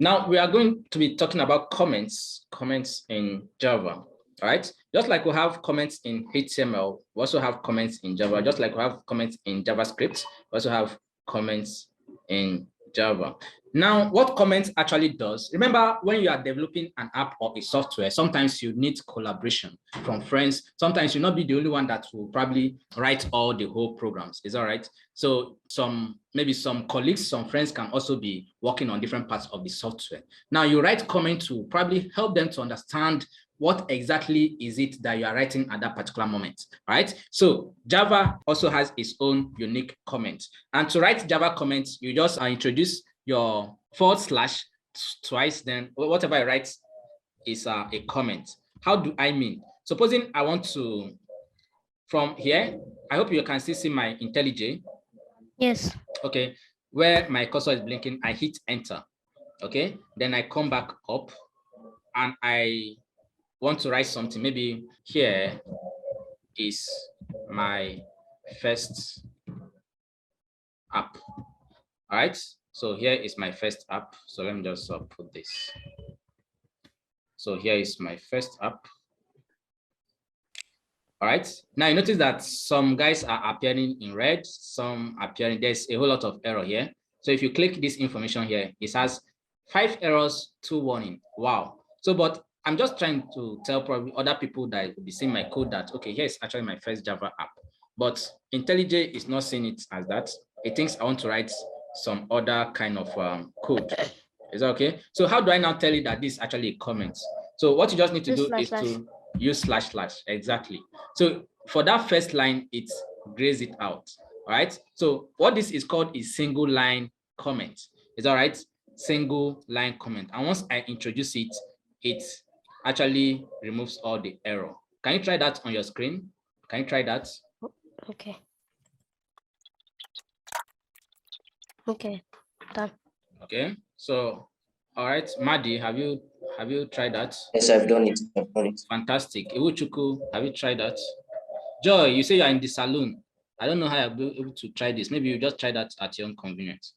Now we are going to be talking about comments in Java, right? Just like we have comments in HTML, we also have comments in Java. Just like we have comments in JavaScript, we also have comments in Java. Now, what comments actually does, remember when you are developing an app or a software, sometimes you need collaboration from friends. Sometimes you'll not be the only one that will probably write all the whole programs. Is that right? So maybe some colleagues, some friends can also be working on different parts of the software. Now you write comment to probably help them to understand what exactly is it that you are writing at that particular moment, right? So Java also has its own unique comment. And to write Java comments, you just introduce your / twice, then whatever I write is a comment. How do I mean? Supposing I want to, from here, I hope you can still see my IntelliJ. Yes. Okay, where my cursor is blinking, I hit enter. Okay, then I come back up and I want to write something. Maybe here is my first app. All right, so here is my first app. So let me just put this. So here is my first app. All right, now you notice that some guys are appearing in red, some appearing, there's a whole lot of error here. So if you click this information here, it has 5 errors, 2 warning. Wow. So, but I'm just trying to tell probably other people that will be seeing my code that, okay, here's actually my first Java app. But IntelliJ is not seeing it as that. It thinks I want to write some other kind of code. Is that okay? So how do I now tell you that this is actually a comment? So what you just need to do is to use // exactly. So for that first line, it grays it out. All right. So what this is called is single line comment. Is that right? Single line comment. And once I introduce it, it actually removes all the error. Can you try that on your screen? Can you try that? Okay. Okay. Done. Okay. So, all right, Madi, have you tried that? Yes, I've done it. Fantastic. Iwuchuku, have you tried that? Joy, you say you're in the saloon. I don't know how you'll be able to try this. Maybe you just try that at your own convenience.